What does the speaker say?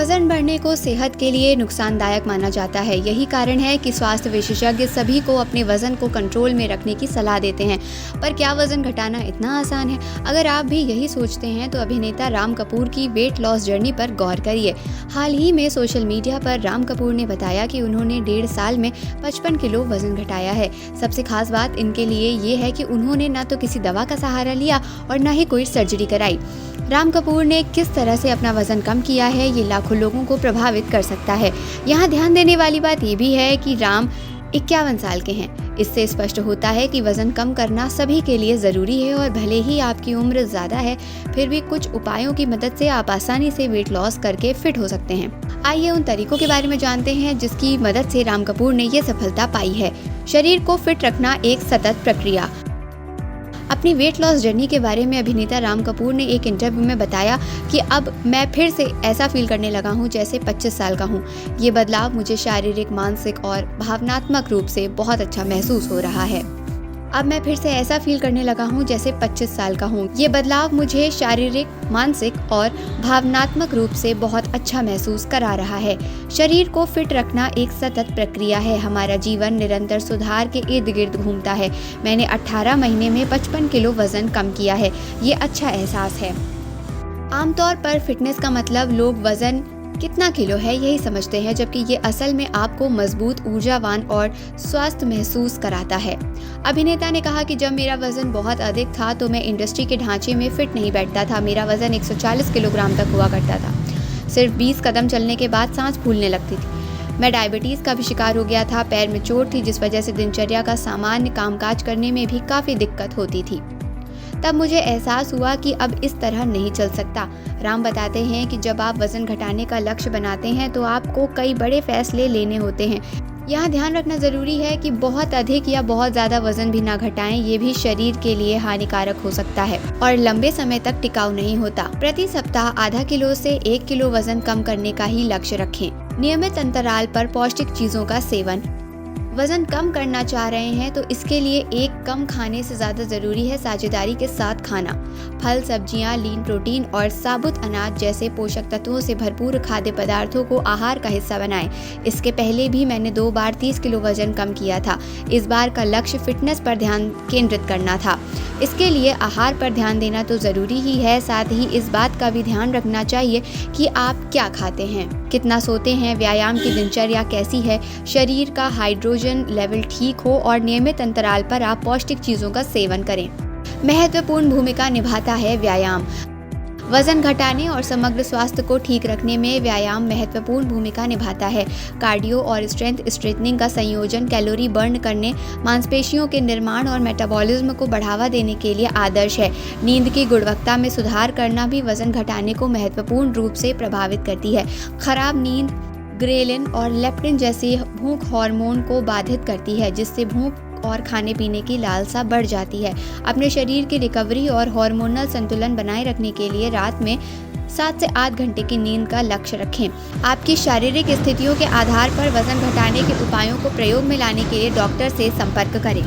वजन बढ़ने को सेहत के लिए नुकसानदायक माना जाता है। यही कारण है कि स्वास्थ्य विशेषज्ञ सभी को अपने वजन को कंट्रोल में रखने की सलाह देते हैं। पर क्या वजन घटाना इतना आसान है? अगर आप भी यही सोचते हैं तो अभिनेता राम कपूर की वेट लॉस जर्नी पर गौर करिए। हाल ही में सोशल मीडिया पर राम कपूर ने बताया कि उन्होंने 1.5 साल में 55 किलो वजन घटाया है। सबसे खास बात इनके लिए ये है कि उन्होंने न तो किसी दवा का सहारा लिया और न ही कोई सर्जरी कराई। राम कपूर ने किस तरह से अपना वजन कम किया है, ये लाखों लोगों को प्रभावित कर सकता है। यहाँ ध्यान देने वाली बात ये भी है कि राम 51 साल के हैं। इससे स्पष्ट होता है कि वजन कम करना सभी के लिए ज़रूरी है और भले ही आपकी उम्र ज़्यादा है, फिर भी कुछ उपायों की मदद से आप आसानी से वेट लॉस करके फिट हो सकते हैं। आइए उन तरीकों के बारे में जानते हैं जिसकी मदद से राम कपूर ने ये सफलता पाई है। शरीर को फिट रखना एक सतत प्रक्रिया। अपनी वेट लॉस जर्नी के बारे में अभिनेता राम कपूर ने एक इंटरव्यू में बताया कि अब मैं फिर से ऐसा फील करने लगा हूं जैसे 25 साल का हूं। ये बदलाव मुझे शारीरिक, मानसिक और भावनात्मक रूप से बहुत अच्छा महसूस हो रहा है। अब मैं फिर से ऐसा फील करने लगा हूँ जैसे 25 साल का हूँ। ये बदलाव मुझे शारीरिक, मानसिक और भावनात्मक रूप से बहुत अच्छा महसूस करा रहा है। शरीर को फिट रखना एक सतत प्रक्रिया है। हमारा जीवन निरंतर सुधार के इर्द गिर्द घूमता है। मैंने 18 महीने में 55 किलो वजन कम किया है। ये अच्छा एहसास है। आमतौर पर फिटनेस का मतलब लोग वजन कितना किलो है यही समझते हैं, जबकि ये असल में आपको मजबूत, ऊर्जावान और स्वस्थ महसूस कराता है। अभिनेता ने कहा कि जब मेरा वजन बहुत अधिक था तो मैं इंडस्ट्री के ढांचे में फिट नहीं बैठता था। मेरा वजन 140 किलोग्राम तक हुआ करता था। सिर्फ 20 कदम चलने के बाद सांस फूलने लगती थी। मैं डायबिटीज़ का भी शिकार हो गया था। पैर में चोट थी जिस वजह से दिनचर्या का सामान्य कामकाज करने में भी काफ़ी दिक्कत होती थी। तब मुझे एहसास हुआ कि अब इस तरह नहीं चल सकता। राम बताते हैं कि जब आप वजन घटाने का लक्ष्य बनाते हैं तो आपको कई बड़े फैसले लेने होते हैं। यहाँ ध्यान रखना ज़रूरी है कि बहुत अधिक या बहुत ज़्यादा वजन भी ना घटाएं। ये भी शरीर के लिए हानिकारक हो सकता है और लंबे समय तक टिकाऊ नहीं होता। प्रति सप्ताह आधा किलो से 1 किलो वजन कम करने का ही लक्ष्य रखें। नियमित अंतराल पर पौष्टिक चीज़ों का सेवन। वजन कम करना चाह रहे हैं तो इसके लिए एक कम खाने से ज़्यादा ज़रूरी है साझेदारी के साथ खाना। फल, सब्जियां, लीन प्रोटीन और साबुत अनाज जैसे पोषक तत्वों से भरपूर खाद्य पदार्थों को आहार का हिस्सा बनाएं। इसके पहले भी मैंने 2 बार 30 किलो वजन कम किया था। इस बार का लक्ष्य फिटनेस पर ध्यान केंद्रित करना था। इसके लिए आहार पर ध्यान देना तो ज़रूरी ही है, साथ ही इस बात का भी ध्यान रखना चाहिए कि आप क्या खाते हैं, कितना सोते हैं, व्यायाम की दिनचर्या कैसी है, शरीर का हाइड्रोजन लेवल ठीक हो और नियमित अंतराल पर आप पौष्टिक चीज़ों का सेवन करें। महत्वपूर्ण भूमिका निभाता है व्यायाम। वजन घटाने और समग्र स्वास्थ्य को ठीक रखने में व्यायाम महत्वपूर्ण भूमिका निभाता है। कार्डियो और स्ट्रेंथ स्ट्रेटनिंग का संयोजन कैलोरी बर्न करने, मांसपेशियों के निर्माण और मेटाबॉलिज्म को बढ़ावा देने के लिए आदर्श है। नींद की गुणवत्ता में सुधार करना भी वजन घटाने को महत्वपूर्ण रूप से प्रभावित करती है। खराब नींद ग्रेलिन और लेप्टिन जैसे भूख हार्मोन को बाधित करती है, जिससे भूख और खाने पीने की लालसा बढ़ जाती है। अपने शरीर की रिकवरी और हार्मोनल संतुलन बनाए रखने के लिए रात में 7 से 8 घंटे की नींद का लक्ष्य रखें। आपकी शारीरिक स्थितियों के आधार पर वजन घटाने के उपायों को प्रयोग में लाने के लिए डॉक्टर से संपर्क करें।